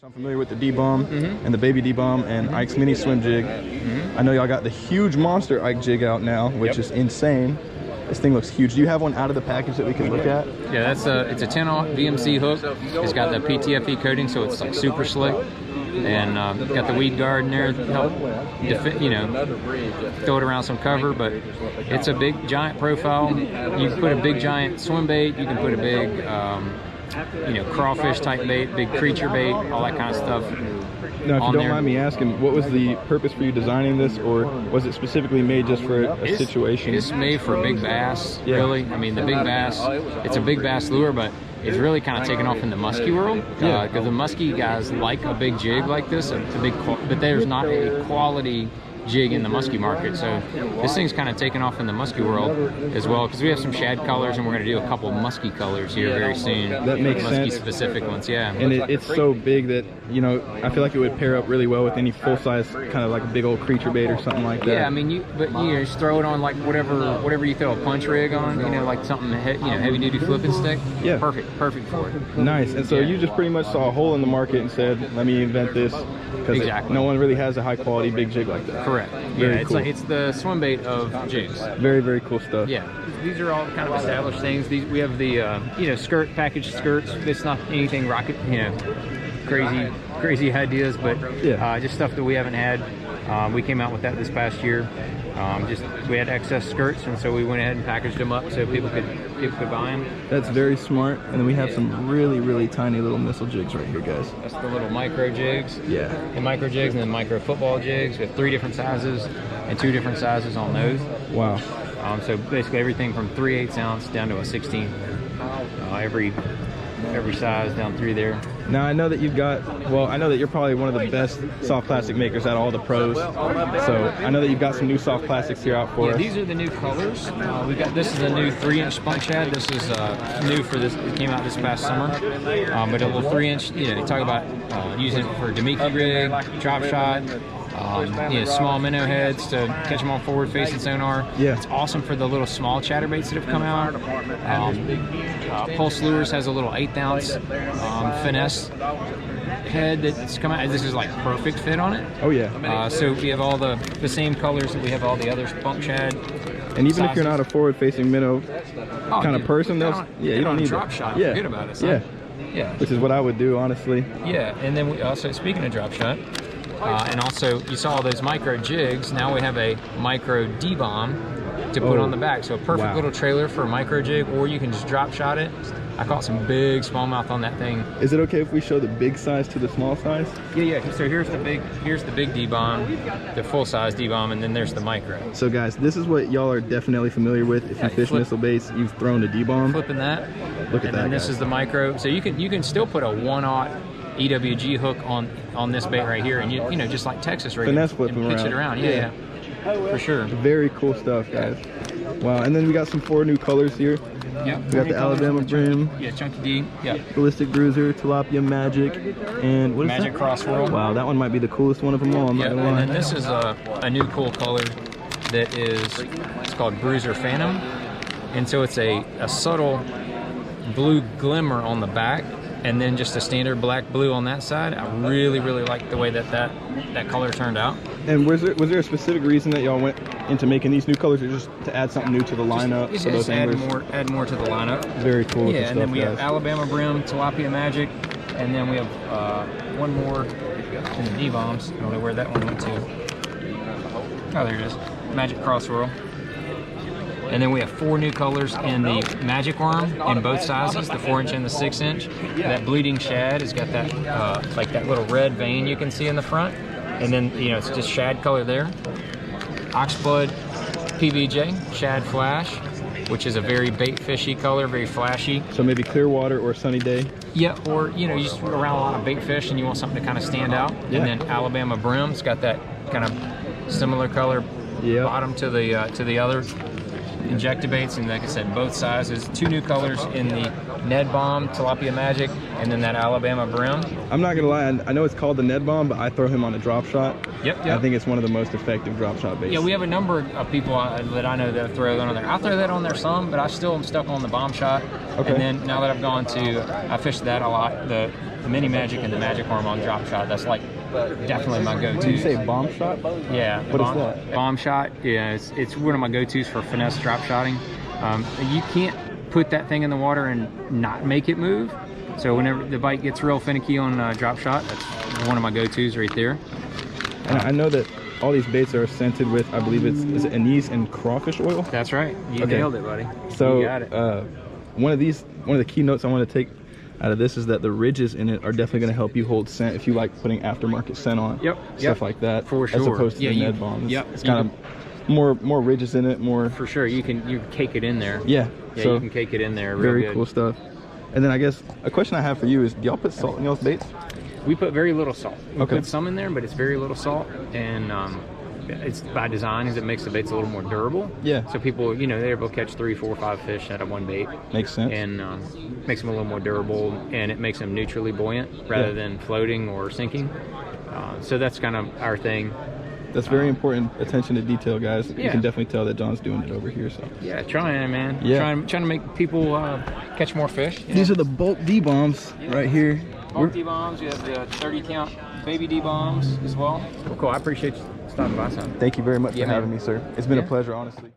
So I'm familiar with the D-Bomb and the Baby D-Bomb and Ike's Mini Swim Jig. I know y'all got the huge Monster Ike Jig out now, which is insane. This thing looks huge. Do you have one out of the package that we can look at? Yeah, it's a 10-aught VMC hook. It's got the PTFE coating, so it's like super slick. And got the weed guard in there to help, throw it around some cover. But it's a big, giant profile. You can put a big, giant swim bait. You can put a big, crawfish type bait, big creature bait, all that kind of stuff. Now, if you don't mind me asking, what was the purpose for you designing this, or was it specifically made just for a situation? It's made for big bass, really. I mean, the big bass, it's a big bass lure, but it's really kind of taken off in the muskie world. Because the muskie guys like a big jig like this, but there's not a quality jig in the muskie market. So this thing's kind of taken off in the muskie world as well, because we have some shad colors and we're going to do a couple muskie colors here very soon. That makes sense. Muskie specific ones, yeah. And it's so big that, I feel like it would pair up really well with any full-size kind of like a big old creature bait or something like that. Yeah, I mean, you just throw it on like whatever you throw a punch rig on, like something heavy duty flipping stick. Yeah, perfect for it. Nice. And so you just pretty much saw a hole in the market and said, let me invent this, because no one really has a high quality big jig like that. Correct. Very cool. It's the swim bait of jigs. Very, very cool stuff. Yeah, these are all kind of established things. We have the packaged skirts. It's not anything rocket, crazy ideas, but just stuff that we haven't had. We came out with that this past year. We had excess skirts, and so we went ahead and packaged them up so people could buy them. That's very smart. And then we have some really, really tiny little missile jigs right here, guys. That's the little micro jigs. Yeah. The micro jigs and then micro football jigs. We have 3 different sizes and 2 different sizes on those. Wow. So basically everything from 3/8 ounce down to a 16. Every size down through there. Now I know that I know that you're probably one of the best soft plastic makers out of all the pros. So I know that you've got some new soft plastics here out for us. These are the new colors. This is a new 3-inch spunk shad. This is new for this. It came out this past summer. But a little 3-inch. You talk about using it for Demiki rig, drop shot. Small minnow heads to catch them on forward-facing sonar. Yeah, it's awesome for the little small chatterbaits that have come out. Pulse Lures has a little 1/8 ounce finesse head that's come out. This is like perfect fit on it. Oh yeah. So we have all the same colors that we have all the other spunk shad. And even if you're not a forward-facing minnow kind of person, you don't need drop shot. Yeah. Forget about it. Son. Yeah. Which is what I would do, honestly. Yeah, and then we also, speaking of drop shot. And also, you saw all those micro jigs. Now we have a micro D-Bomb to put on the back. So a perfect little trailer for a micro jig, or you can just drop shot it. I caught some big smallmouth on that thing. Is it okay if we show the big size to the small size? Yeah. So here's the big D-Bomb, the full size D-Bomb, and then there's the micro. So guys, this is what y'all are definitely familiar with. If you fish missile baits, you've thrown a D-Bomb. Flipping that. Look at that. And this is the micro. So you can still put a 1/0 EWG hook on this bait right here, and just like Texas rig, finesse flip and pitch it around. Yeah, for sure. Very cool stuff, guys. Wow. And then we got some 4 new colors here. Yeah, we got the Alabama Brim. Chunky D. Yeah. Ballistic Bruiser, Tilapia Magic, and what is Magic that? Crossworld. Wow, that one might be the coolest one of them all. I'm not gonna lie. And then this is a new cool color that it's called Bruiser Phantom, and so it's a subtle blue glimmer on the back, and then just a standard black blue on that side. I really like the way that color turned out. And was there a specific reason that y'all went into making these new colors, or just to add something new to the lineup? Just add more to the lineup. Very cool. Yeah, and then we have Alabama Brim, Tilapia Magic, and then we have one more in the D-Bombs. I don't know where that one went to. Oh, there it is. Magic Crosswhirl. And then we have 4 new colors in the Magic Worm in both sizes, the 4-inch and the 6-inch. That bleeding shad has got that like that little red vein you can see in the front. And then, it's just shad color there. Oxblood PBJ, shad flash, which is a very bait fishy color, very flashy. So maybe clear water or sunny day? Yeah, or, you just around a lot of bait fish and you want something to kind of stand out. Yeah. And then Alabama Brim, it's got that kind of similar color bottom to the other injectabaits, and like I said, both sizes. 2 new colors in the Ned Bomb, Tilapia Magic, and then that Alabama Brim. I'm not gonna lie, I know it's called the Ned Bomb, but I throw him on a drop shot. Yep. I think it's one of the most effective drop shot baits. Yeah, we have a number of people that I know that throw that on there. I throw that on there some, but I still am stuck on the bomb shot. Okay. And then now that I fished that a lot, the Mini Magic and the Magic Arm on drop shot. That's like definitely my go-to. Did you say bomb shot? Yeah. What is that? Bomb shot. Yeah, it's one of my go-tos for finesse drop shotting. You can't put that thing in the water and not make it move. So whenever the bite gets real finicky on drop shot, that's one of my go-tos right there. And I know that all these baits are scented with, I believe is it anise and crawfish oil? That's right. You nailed it, buddy. So you got it. one of the key notes I want to take out of this is that the ridges in it are definitely going to help you hold scent if you like putting aftermarket scent on. Stuff like that. For sure. As opposed to the Ned bombs. It's kind of more ridges in it, more. For sure. You can cake it in there. Yeah. Yeah, so you can cake it in there. Very good. cool stuff. And then I guess a question I have for you is, do y'all put salt in y'all's baits? We put very little salt. We Okay. put some in there, but it's very little salt, and it's by design, because it makes the baits a little more durable. Yeah. So people, they're able to catch 3, 4, 5 fish out of one bait. Makes sense. And makes them a little more durable, and it makes them neutrally buoyant rather than floating or sinking. So that's kind of our thing. That's very important attention to detail, guys. You can definitely tell that John's doing it over here. So yeah, trying, man. Yeah. Trying to make people catch more fish. These are the bulk D-bombs right here. Bulk D-bombs. You have the 30 count baby D-bombs as well. Cool. I appreciate you stopping by, son. Thank you very much for man. having me, sir. It's been a pleasure, honestly.